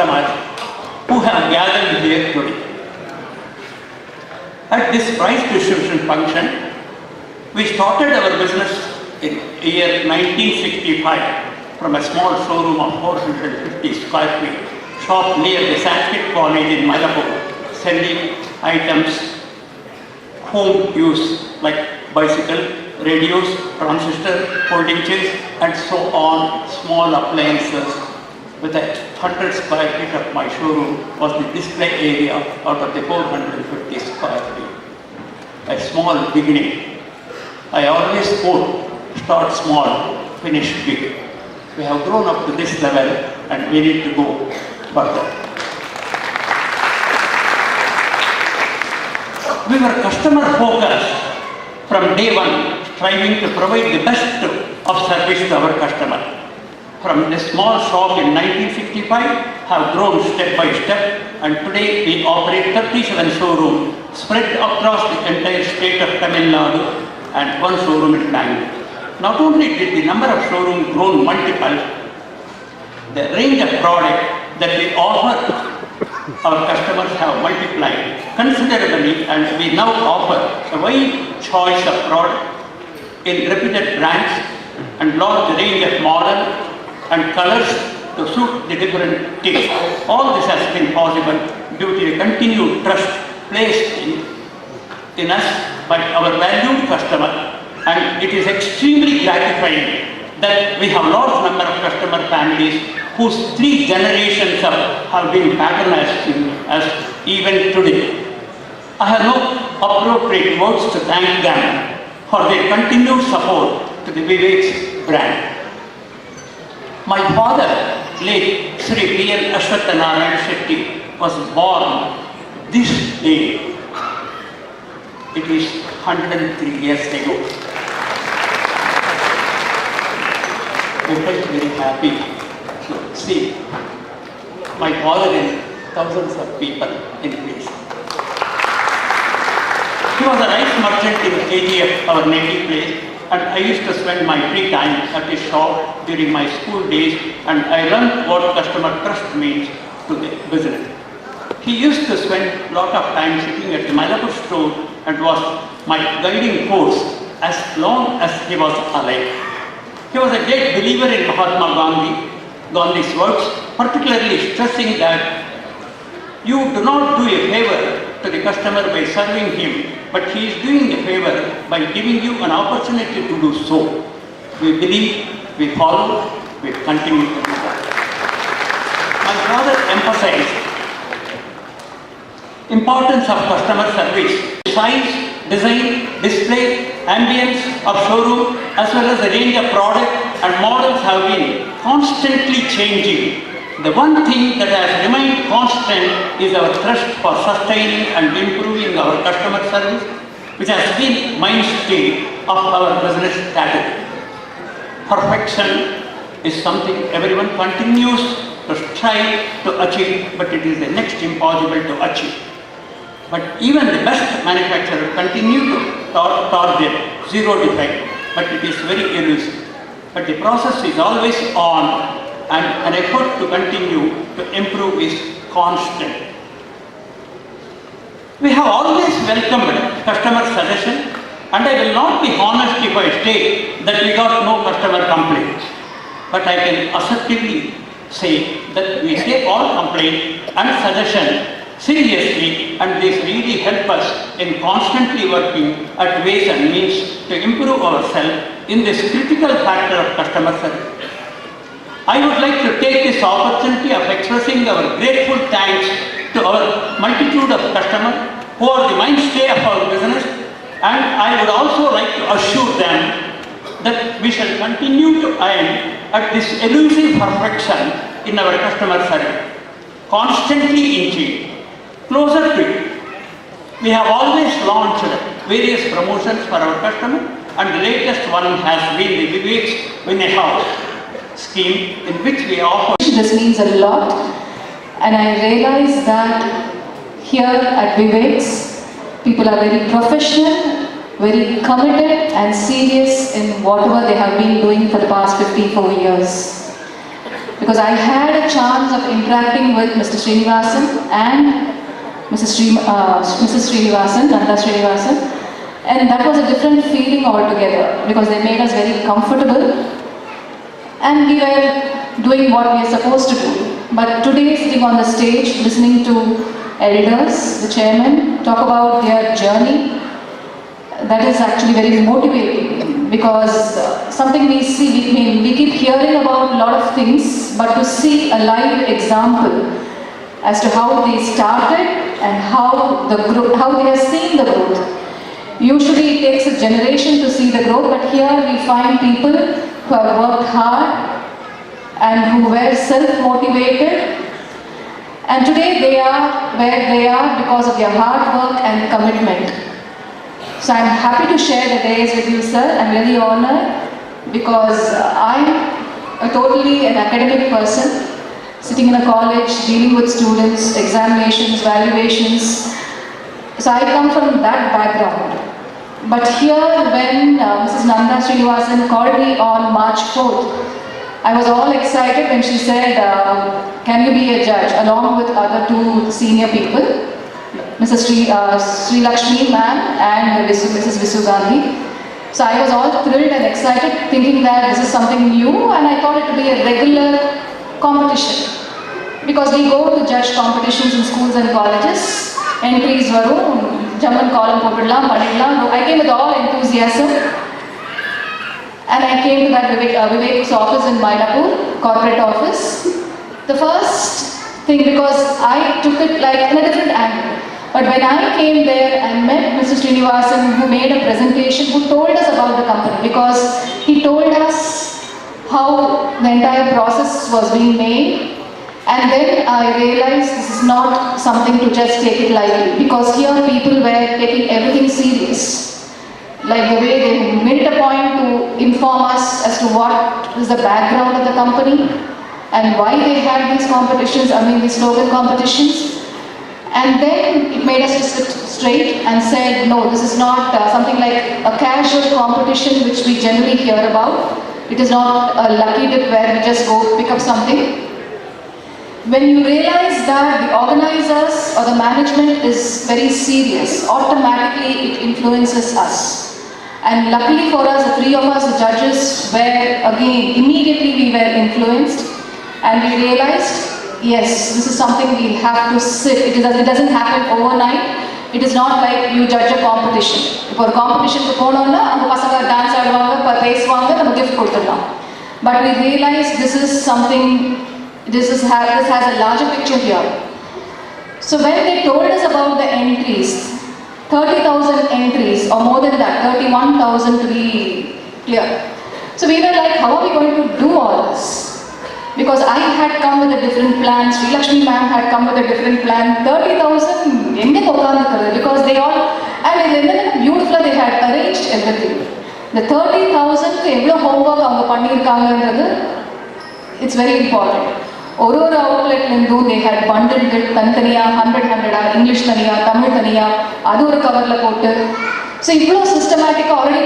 customers who have gathered here today. At this prize distribution function, we started our business in year 1965 from a small showroom of 450 square feet, shop near the Sanskrit College in Mayapur, selling items home use like bicycle, radios, transistor, folding chairs, and so on, small appliances. With a 100 square feet of my showroom was the display area out of the 450 square feet. A small beginning. I always quote, start small, finish big. We have grown up to this level and we need to go further. We were customer focused from day one, striving to provide the best of service to our customer. From the small shop in 1965, have grown step by step, and today we operate 37 showrooms spread across the entire state of Tamilnadu and one showroom in Bangalore. Not only did the number of showrooms grow multiple, the range of product that we offer our customers have multiplied considerably, and we now offer a wide choice of product in reputed brands and large range of models and colors to suit the different tastes. All this has been possible due to the continued trust placed in us by our valued customer, and it is extremely gratifying that we have large number of customer families whose 3 generations have been patronizing us even today. I have no appropriate words to thank them for their continued support to the Viveks brand. My father, late Sri P.L. Ashwathanarayan Shetty, was born this day. It is 103 years ago. I felt very happy to see my father and thousands of people in place. He was a rice merchant in KGF, our native place, and I used to spend my free time at his shop during my school days, and I learned what customer trust means to the business. He used to spend a lot of time sitting at the Mayapur store and was my guiding force as long as he was alive. He was a great believer in Mahatma Gandhi's words, particularly stressing that you do not do a favor to the customer by serving him, but he is doing a favor by giving you an opportunity to do so. We believe, we follow, we continue to do that. My father emphasized importance of customer service. Size, design, display, ambience of showroom, as well as the range of product and models have been constantly changing. The one thing that has remained constant is our thrust for sustaining and improving our customer service, which has been mainstay of our business strategy. Perfection is something everyone continues to strive to achieve, but it is the next impossible to achieve. But even the best manufacturers continue to target zero defect, but it is very elusive. But the process is always on, and an effort to continue to improve is constant. We have always welcomed customer suggestion, and I will not be honest if I state that we got no customer complaints. But I can assertively say that we take all complaints and suggestions seriously, and this really help us in constantly working at ways and means to improve ourselves in this critical factor of customer service. I would like to take this opportunity of expressing our grateful thanks to our multitude of customers who are the mainstay of our business, and I would also like to assure them that we shall continue to aim at this elusive perfection in our customer service, constantly inching closer to it. We have always launched various promotions for our customers, and the latest one has been the Viveks Pvt scheme, in which we offer. This means a lot, and I realize that here at Viveks, people are very professional, very committed and serious in whatever they have been doing for the past 54 years. Because because I had a chance of interacting with Mr. Srinivasan and Mrs. Srinivasan, Nanda Srinivasan, and that was a different feeling altogether because they made us very comfortable and we were doing what we are supposed to do. But today, sitting on the stage, listening to elders, the chairman, talk about their journey, that is actually very motivating because something we see, we keep hearing about a lot of things, but to see a live example as to how they started and how they are seeing the growth. Usually it takes a generation to see the growth, but here we find people who have worked hard and who were self-motivated, and today they are where they are because of their hard work and commitment. So I'm happy to share the days with you, sir. I'm really honored because I'm totally an academic person, sitting in a college, dealing with students, examinations, valuations. So I come from that background. But here when Mrs. Nanda Srinivasan called me on March 4th, I was all excited when she said, can you be a judge along with other two senior people, Mrs. Sri Lakshmi ma'am and Mrs. Visu Gandhi. So I was all thrilled and excited thinking that this is something new, and I thought it would be a regular competition. Because we go to judge competitions in schools and colleges, entries varum, German column pottidlam, padidlam. I came with all enthusiasm. And I came to that Vivek's office in Mylapore, corporate office. The first thing, because I took it like in a different angle. But when I came there and met Mr. Srinivasan, who made a presentation, who told us about the company, because he told us how the entire process was being made. And then I realized this is not something to just take it lightly, because here people were taking everything serious. Like the way they made it a point to inform us as to what is the background of the company and why they had these competitions, these slogan competitions. And then it made us to sit straight and said, no, this is not something like a casual competition which we generally hear about. It is not a lucky dip where we just go pick up something. When you realize that the organizers or the management is very serious, automatically it influences us. And luckily for us, the three of us, the judges, were again, immediately we were influenced and we realized, yes, this is something we have to sit. It doesn't happen overnight. It is not like you judge a competition. For a competition, dance gift. But we realized this is something, this has a larger picture here. So when they told us about the entries, 30,000 entries or more than that, 31,000 to be clear. So we were like, how are we going to do all this? Because I had come with a different plan, Sri Lakshmi ma'am had come with a different plan, 30,000, because they all, and then beautifully they had arranged everything. The 30,000, homework, it's very important. One outlet they had bundled it, 100, English taniya, Tamil taniya, adu or cover la potu. So it was systematic already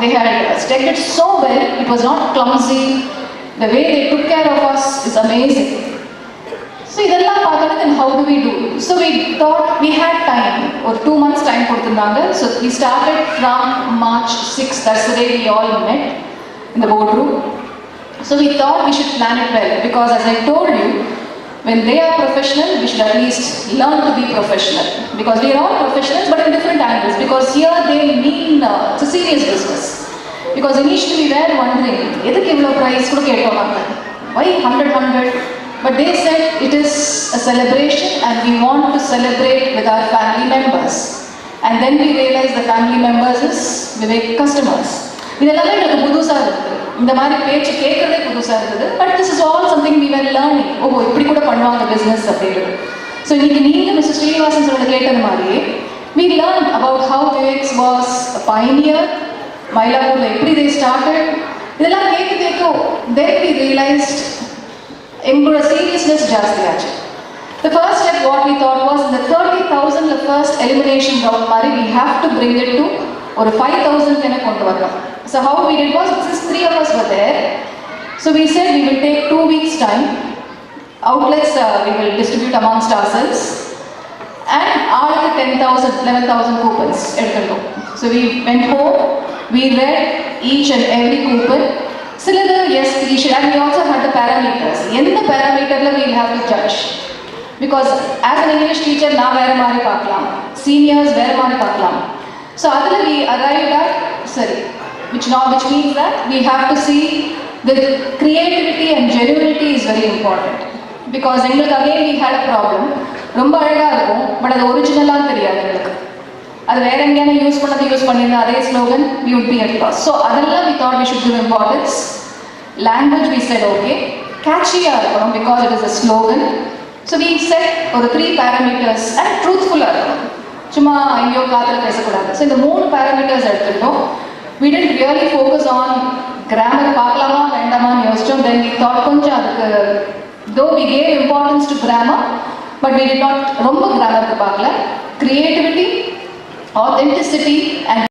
they had stacked it so well, it was not clumsy. The way they took care of us is amazing. So then how do we do? So we thought we had time, or 2 months time. So we started from March 6th, that's the day we all met in the boardroom. So we thought we should plan it well, because as I told you, when they are professional, we should at least learn to be professional. Because we are all professionals, but in different angles. Because here they mean it's a serious business. Because initially we were wondering, price? Why 100? But they said it is a celebration and we want to celebrate with our family members. And then we realized the family members is Vivek customers. But this is all something we were learning. Business. So Mr. Srinivasan, we learned about how Viveks was a pioneer. Mylapore, they started. Then we realized seriousness jasthi. The first step what we thought was in the 30,000, the first elimination round, we have to bring it to or 5,000. So how we did was, since 3 of us were there, So we said we will take 2 weeks time. Outlets we will distribute amongst ourselves. And all of the 10,000, 11,000 coupons. So we went home, we read each and every coupon. Similar, yes, and we also had the parameters. In the parameter, we will have to judge. Because as an English teacher, na vera mari paakalam, seniors vera mari paakalam. So adala we arrived at, which means that we have to see the creativity and genuinity is very important. Because again we had a problem. ரொம்ப அழகா இருக்கும், but அது ஒரிஜினலா தெரியாது எங்களுக்கு. அது வேற எங்கேயான use பண்ணிருந்தா அதே slogan we would be at loss. So அதெல்லாம் we thought we should give importance. Language we said okay, catchy-ஆ இருக்கணும் because it is a slogan. So we set ஒரு 3 parameters and truthful-ஆ இருக்கணும். சும்மா ஐயோ காத்துல பேசக்கூடாது. So இந்த 3 parameters எடுத்துட்டோம். We didn't really focus on grammar பார்க்கலாமா வேண்டாமான்னு யோசிச்சோம். Then we thought கொஞ்சம் அதுக்கு though we gave importance to grammar, but we did not ரொம்ப grammar பார்க்கல. Creativity, authenticity and